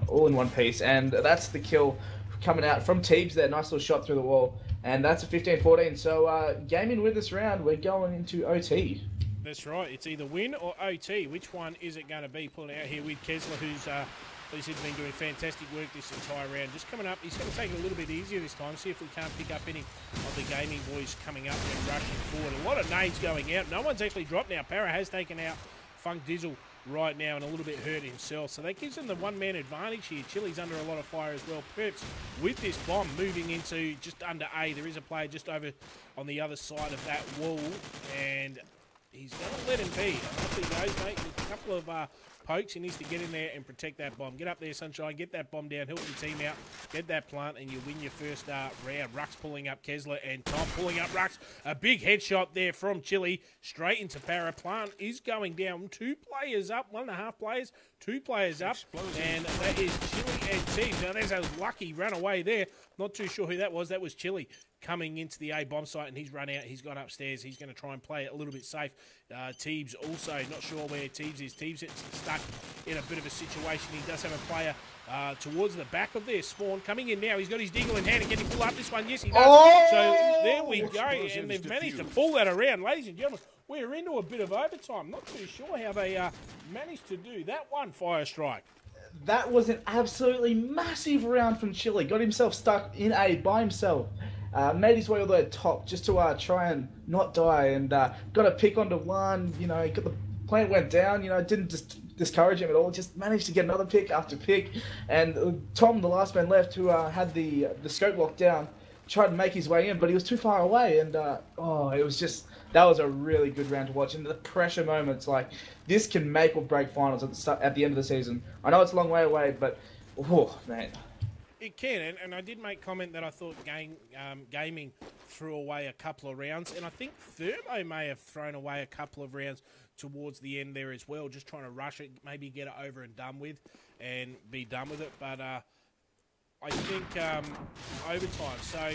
all in one piece. And that's the kill coming out from Teebs there. Nice little shot through the wall. And that's a 15-14. So Gaymin with this round, we're going into OT. That's right. It's either win or OT. Which one is it going to be? Pulling out here with Kessler, who's been doing fantastic work this entire round. Just coming up, he's going to take it a little bit easier this time. See if we can't pick up any of the Gaymin boys coming up and rushing forward. A lot of nades going out. No one's actually dropped now. Para has taken out Funk Dizzle right now and a little bit hurt himself. So that gives them the 1-man advantage here. Chili's under a lot of fire as well. Perps with this bomb moving into just under A. There is a player just over on the other side of that wall, and he's going to let him be. Off he goes, mate. A couple of pokes. He needs to get in there and protect that bomb. Get up there, Sunshine. Get that bomb down. Help your team out. Get that plant, and you win your first round. Rux pulling up Kessler, and Tom pulling up Rux. A big headshot there from Chili. Straight into Para. Plant is going down. 2 players up. 1.5 players. 2 players up. And that is Chili and Teebs. Now, there's a lucky runaway there. Not too sure who that was. That was Chili coming into the A bomb site, and he's run out. He's gone upstairs. He's going to try and play it a little bit safe. Teebs also not sure where Teebs is. Teebs is stuck in a bit of a situation. He does have a player towards the back of their spawn coming in now. He's got his deagle in hand and getting pull up this one. Yes, he does. Oh! So there we go, and they've managed to pull that around. Ladies and gentlemen, we're into a bit of overtime. Not too sure how they managed to do that one, Fire Strike. That was an absolutely massive round from Chili. Got himself stuck in A by himself. Made his way all the way to top just to try and not die, and got a pick onto one. You know, got the plant went down. You know, didn't just discourage him at all. Just managed to get another pick after pick. And Tom, the last man left, who had the scope locked down, tried to make his way in, but he was too far away. And it was just, that was a really good round to watch. And the pressure moments, like, this can make or break finals at the end of the season. I know it's a long way away, but oh man. It can, and I did make comment that I thought Gaymin threw away a couple of rounds, and I think Thermo may have thrown away a couple of rounds towards the end there as well, just trying to rush it, maybe get it over and done with, and be done with it. But I think overtime. So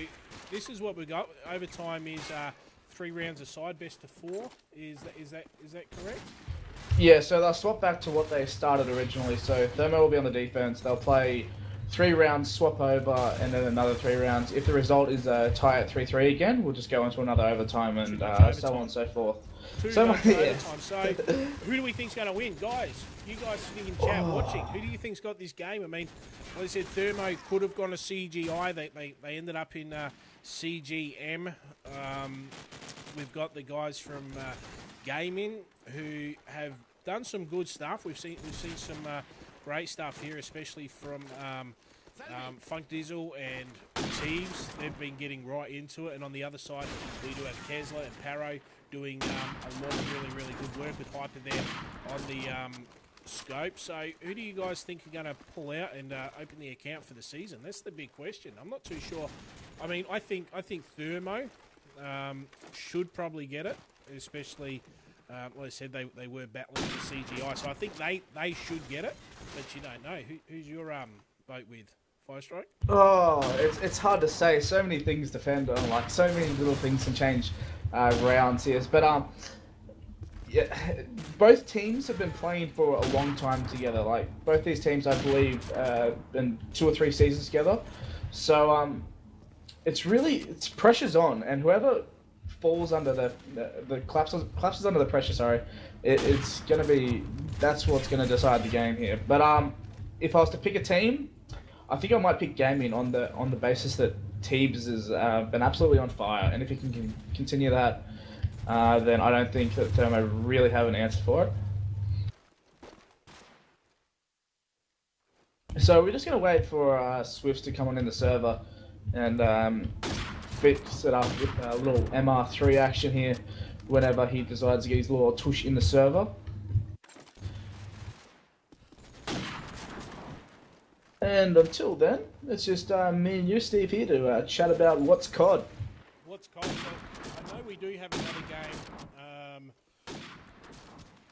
this is what we got. Overtime is 3 rounds aside, best of 4. Is that correct? Yeah. So they'll swap back to what they started originally. So Thermo will be on the defense. They'll play 3 rounds, swap over, and then another 3 rounds. If the result is a tie at 3-3 again, we'll just go into another overtime and so on and so forth. So who do we think's going to win? Guys, you guys sitting in chat watching, who do you think's got this game? I mean, like I said, Thermo could have gone to CGI. They ended up in CGM. We've got the guys from Gaymin who have done some good stuff. We've seen some great stuff here, especially from Funk Diesel and Teves, they've been getting right into it. And on the other side, we do have Kesler and Paro doing a lot of really, really good work with Hyper there on the scope. So who do you guys think are going to pull out and open the account for the season? That's the big question. I'm not too sure. I mean, I think Thermo should probably get it, especially, like I said, they were battling for CGI. So I think they should get it, but you don't know. Who's your vote with? Firestrike? Oh, it's hard to say. So many things to defend on, like so many little things can change rounds here. But yeah, both teams have been playing for a long time together. Like both these teams, I believe, been 2 or 3 seasons together. So it's pressure's on, and whoever falls under the collapses under the pressure. Sorry, it's gonna be that's what's gonna decide the game here. But if I was to pick a team, I think I might pick Gaymin on the basis that Teebs has been absolutely on fire, and if he can continue that, then I don't think that Thermo really have an answer for it. So we're just going to wait for Swifts to come on in the server and fix it up with a little MR3 action here whenever he decides to get his little tush in the server. And until then, it's just me and you, Steve, here to chat about what's COD. What's COD? So I know we do have another game.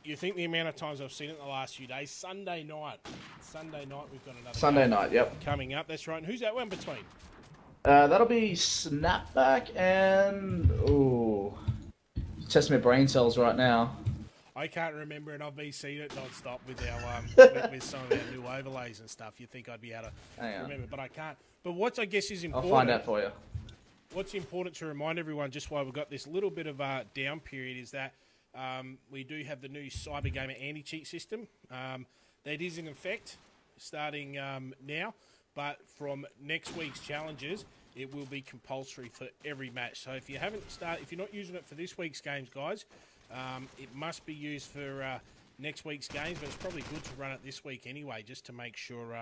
You think the amount of times I've seen it in the last few days? Sunday night. Sunday night, we've got another Sunday night, yep. Coming up, that's right. And who's that one between? That'll be Snapback and... Ooh. Testing my brain cells right now. I can't remember, and I've been seeing it non-stop with our with some of our new overlays and stuff. You'd think I'd be able to remember, but I can't. But what I guess is important... I'll find out for you. What's important to remind everyone, just while we've got this little bit of a down period, is that we do have the new Cyber Gamer anti-cheat system. That is in effect starting now, but from next week's challenges, it will be compulsory for every match. So if you haven't started, if you're not using it for this week's games, guys, it must be used for next week's games. But it's probably good to run it this week anyway, just to make sure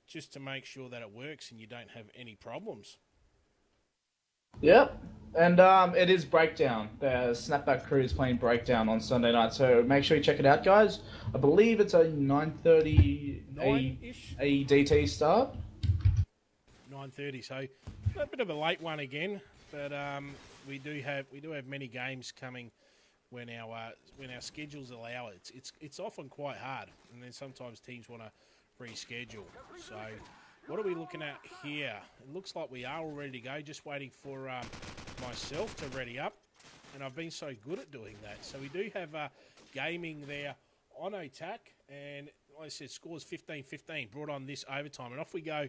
that it works and you don't have any problems. Yep, and it is Breakdown. The Snapback crew is playing Breakdown on Sunday night, so make sure you check it out, guys. I believe it's a 9:30 AEDT start. 9:30, so a bit of a late one again, but we do have many games coming when our schedules allow it. It's often quite hard, and then sometimes teams want to reschedule. So what are we looking at here? It looks like we are all ready to go, just waiting for myself to ready up, and I've been so good at doing that. So we do have Gaymin there on attack, and like I said, scores 15-15, brought on this overtime, and off we go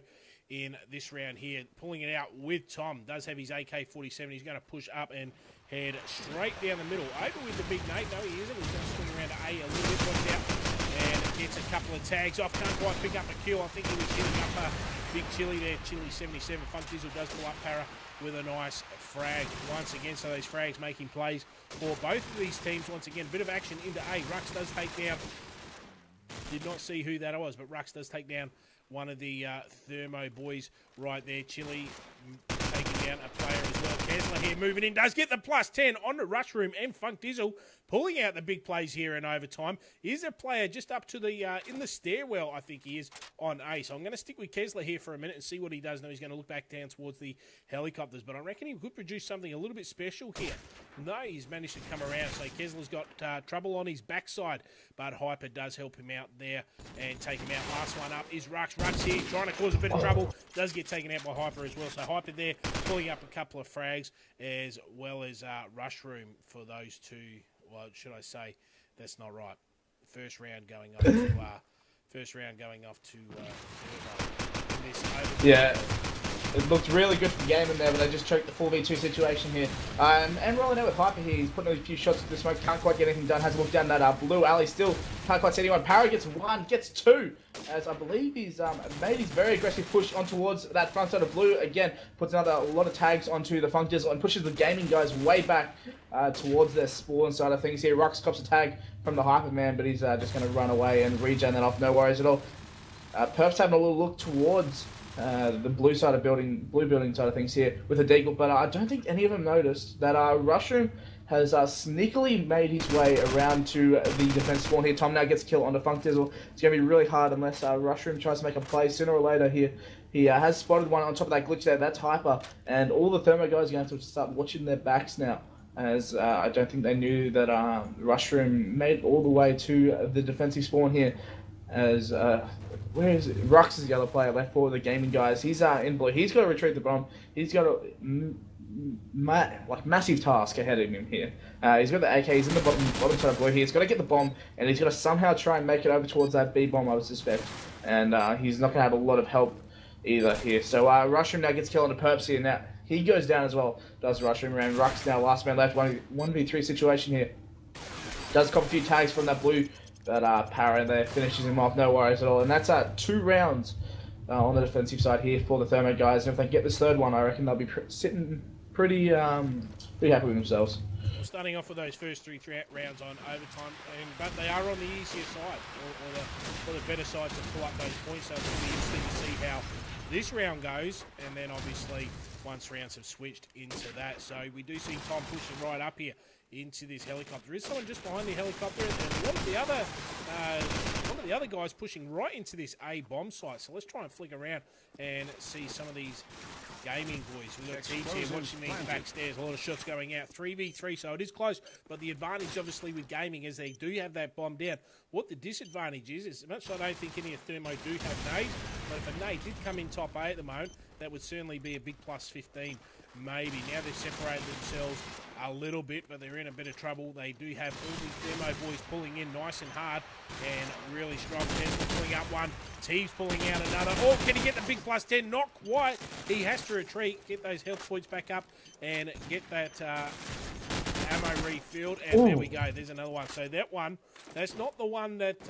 in this round here, pulling it out with Tom. Does have his AK-47. He's going to push up and head straight down the middle. Over with the big Nate. No, he isn't. He's going to swing around to A a little bit. Watch out. And gets a couple of tags off. Can't quite pick up a kill. I think he was hitting up Big Chili there. Chili 77. Funk Diesel does pull up Para with a nice frag once again. So those frags making plays for both of these teams. Once again, a bit of action into A. Rux does take down... Did not see who that was, but Rux does take down one of the Thermo boys right there. Chili taking down a player as well. Kesler here moving in, does get the +10 on the rush room, and Funk Diesel pulling out the big plays here in overtime. Is a player just up to the in the stairwell, I think he is, on A. So I'm going to stick with Kesler here for a minute and see what he does. Now he's going to look back down towards the helicopters, but I reckon he could produce something a little bit special here. No, he's managed to come around, so Kesler's got trouble on his backside, but Hyper does help him out there and take him out. Last one up is Rux. Rux here trying to cause a bit of trouble, does get taken out by Hyper as well. So Hyper there pulling up a couple of frags as well as rush room for those two. Well, should I say, that's not right. First round going off to yeah. It looked really good for the game in there, but they just choked the 4v2 situation here. And rolling out with Hyper here, he's putting a few shots to the smoke, can't quite get anything done, has a look down that blue alley, still can't quite see anyone. Para gets one, gets two, as I believe he's made his very aggressive push on towards that front side of blue. Again, puts a lot of tags onto the Funk Diesel and pushes the Gaymin guys way back towards their spawn side of things here. Rux cops a tag from the Hyper man, but he's just going to run away and regen that off, no worries at all. Perf's having a little look towards the blue building side of things here with a deagle, but I don't think any of them noticed that Rushroom has sneakily made his way around to the defense spawn here. Tom now gets a kill on the Funk Dizzle. It's going to be really hard unless Rushroom tries to make a play sooner or later here. He has spotted one on top of that glitch there. That's Hyper, and all the Thermo guys are going to have to start watching their backs now, as I don't think they knew that Rushroom made it all the way to the defensive spawn here. As where is it? Rux is the other player left for the Gaymin guys. He's in blue. He's got to retrieve the bomb. He's got a massive task ahead of him here. He's got the AK. He's in the bottom side of blue here. He's got to get the bomb, and he's got to somehow try and make it over towards that B bomb, I would suspect. And he's not going to have a lot of help either here. So Rushroom now gets killed on the perps here. Now he goes down as well. Does Rushroom, and Rux now last man left. 1v3 situation here. Does cop a few tags from that blue. But Para there finishes him off, no worries at all. And that's 2 rounds on the defensive side here for the Thermo guys. And if they get this third one, I reckon they'll be sitting pretty happy with themselves. Starting off with those first 3 rounds on overtime, but they are on the easier side, or the better side to pull up those points. So it's going to be interesting to see how this round goes. And then obviously once rounds have switched into that. So we do see Tom pushing right up here into this helicopter. Is someone just behind the helicopter? And a lot of the other guys pushing right into this A bomb site. So let's try and flick around and see some of these Gaymin boys. We've got teams here watching these backstairs. A lot of shots going out. 3v3, so it is close. But the advantage, obviously, with Gaymin is they do have that bomb down. What the disadvantage is, as much as I don't think any of Thermo do have nades, but if a nade did come in top A at the moment, that would certainly be a big plus 15. Maybe. Now they've separated themselves a little bit, but they're in a bit of trouble. They do have all these Thermo boys pulling in nice and hard and really strong. Tesla pulling up one. Teves pulling out another. Oh, can he get the big plus 10? Not quite. He has to retreat, get those health points back up, and get that ammo refilled. And there we go. There's another one. So that one, that's not the one that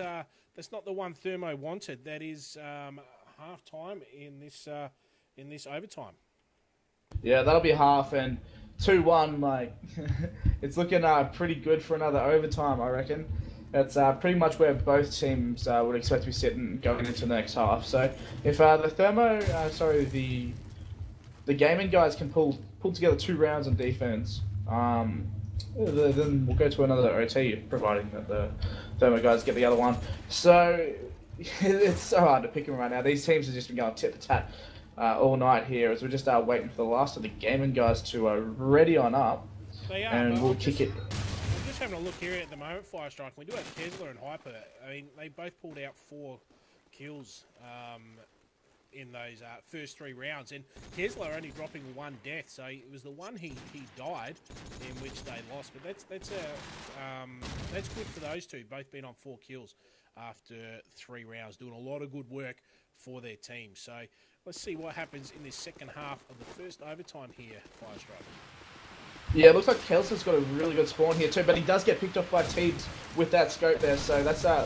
that's not the one Thermo wanted. That is half time in this overtime. Yeah, that'll be half, and 2-1, like, it's looking pretty good for another overtime, I reckon. That's pretty much where both teams would expect to be sitting going into the next half. So if the Gaymin guys can pull together 2 rounds on defense, then we'll go to another OT, providing that the Thermo guys get the other one. So it's so hard to pick them right now. These teams have just been going tit-for-tat all night here, as we're just waiting for the last of the Gaymin guys to ready on up. They are, and we'll kick it. I'm just having a look here at the moment, Firestrike. We do have Tesla and Hyper. I mean, they both pulled out 4 kills in those first 3 rounds, and Tesla only dropping 1 death, so it was the one he died in which they lost. But that's good for those two, both being on 4 kills after 3 rounds, doing a lot of good work for their team. So let's see what happens in this second half of the first overtime here, Firestrike. Yeah, it looks like Kelsey's got a really good spawn here too, but he does get picked off by Teebs with that scope there. So that's their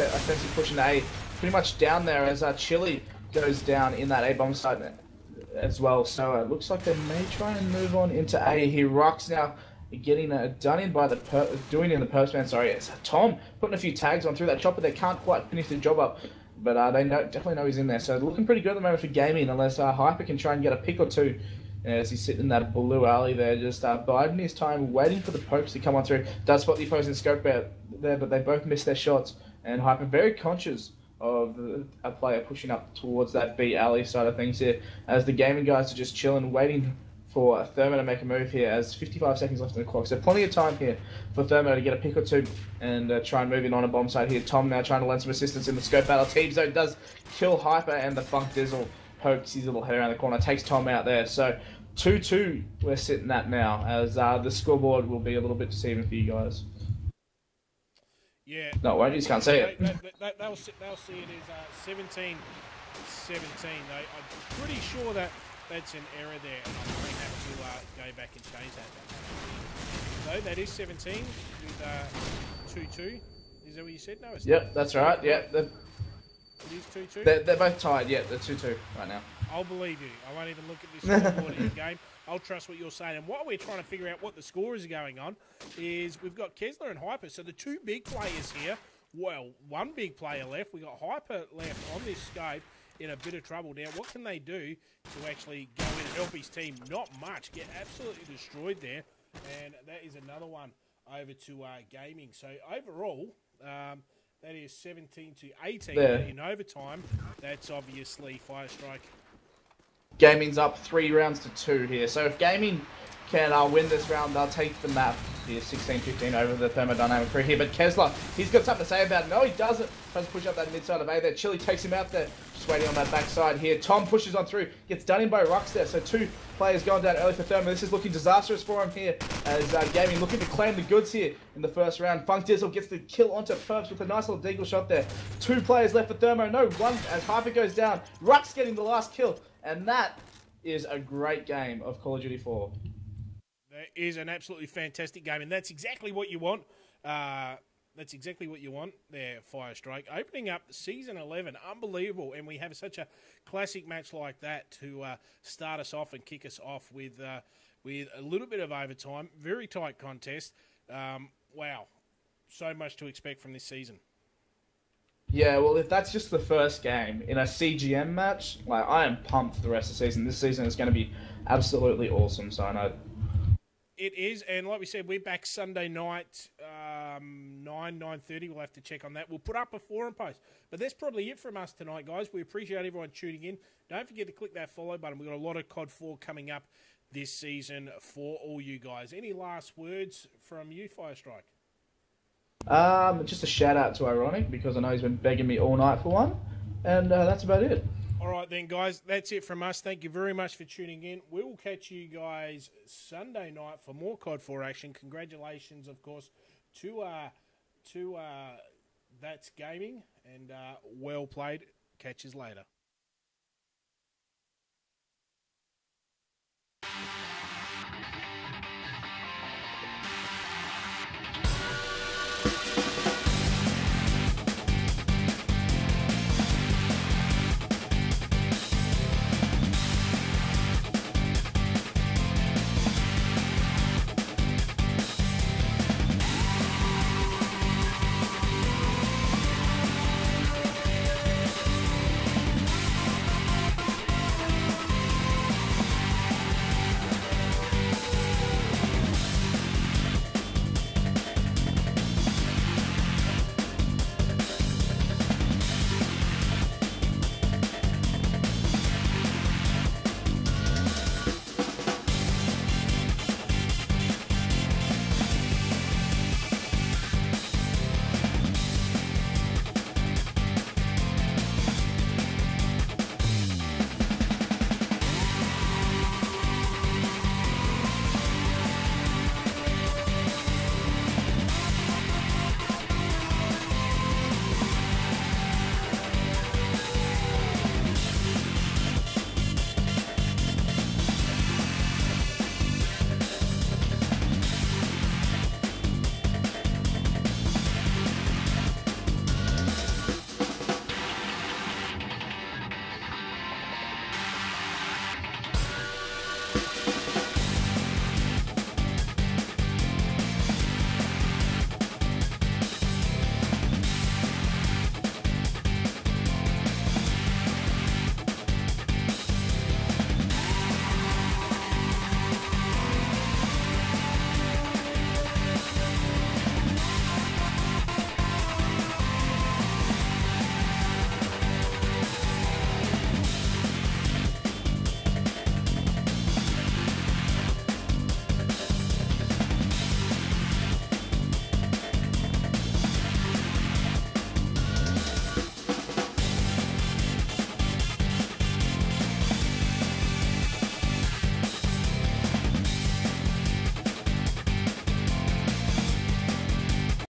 offensive push into A, pretty much down there as Chili goes down in that A bomb site as well. So it looks like they may try and move on into A here. Rocks now getting done in by the doing in the perps man. Sorry, it's Tom putting a few tags on through that chopper. They can't quite finish the job up, but they definitely know he's in there. So looking pretty good at the moment for Gaymin, unless Hyper can try and get a pick or 2. As he's sitting in that blue alley there, just biding his time, waiting for the pokes to come on through. Does spot the opposing scope there, but they both miss their shots. And Hyper very conscious of a player pushing up towards that B alley side of things here, as the Gaymin guys are just chilling, waiting for Thermo to make a move here, as 55 seconds left on the clock. So plenty of time here for Thermo to get a pick or 2 and try and move in on a bomb site here. Tom now trying to lend some assistance in the scope battle. Teebs though does kill Hyper, and the Funk Dizzle pokes his little head around the corner, takes Tom out there. So 2-2 we're sitting at now, as the scoreboard will be a little bit deceiving for you guys. Yeah. No, you just can't see it. They'll see it as 17-17. I'm pretty sure that's an error there, and I might have to go back and change that. So that is 17 with 2-2. Is that what you said? No, it's Yep, that's right. Yeah, it is 2-2. They're both tied. Yeah, they're 2-2 right now. I'll believe you. I won't even look at this scoreboard in the game. I'll trust what you're saying. And while we're trying to figure out what the scores are going on, is we've got Kessler and Hyper. So the 2 big players here well, one big player left. We got Hyper left on this scope in a bit of trouble. Now, what can they do to actually go in and help his team? Not much. Get absolutely destroyed there. And that is another one over to Gaymin. So overall, that is 17-18. But in overtime, that's obviously Firestrike. Gaymin's up 3 rounds to 2 here. So if Gaymin can win this round, they'll take the map here, 16-15 over the thermodynamic crew here. But Kessler, he's got something to say about it. No, he doesn't. Tries to push up that mid side of A there. Chili takes him out there. Just waiting on that backside here. Tom pushes on through. Gets done in by Rux there. So 2 players going down early for Thermo. This is looking disastrous for him here as Gaymin looking to claim the goods here in the first round. Funk Dizzle gets the kill onto Perps with a nice little deagle shot there. 2 players left for Thermo. No, 1 as Hyper goes down. Rux getting the last kill. And that is a great game of Call of Duty 4. That is an absolutely fantastic game, and that's exactly what you want. That's exactly what you want there, Firestrike. Opening up Season 11, unbelievable, and we have such a classic match like that to start us off and kick us off with a little bit of overtime. Very tight contest. Wow, so much to expect from this season. Yeah, well, if that's just the first game in a CGM match, like I am pumped for the rest of the season. This season is going to be absolutely awesome, so I know. It is, and like we said, we're back Sunday night, 9:30. We'll have to check on that. We'll put up a forum post. But that's probably it from us tonight, guys. We appreciate everyone tuning in. Don't forget to click that follow button. We've got a lot of CoD4 coming up this season for all you guys. Any last words from you, Firestrike? Just a shout out to Ironic because I know he's been begging me all night for one, and that's about it. All right then, guys, that's it from us. Thank you very much for tuning in. We will catch you guys Sunday night for more CoD4 action. Congratulations, of course, to That's Gaming, and well played. Catch us later.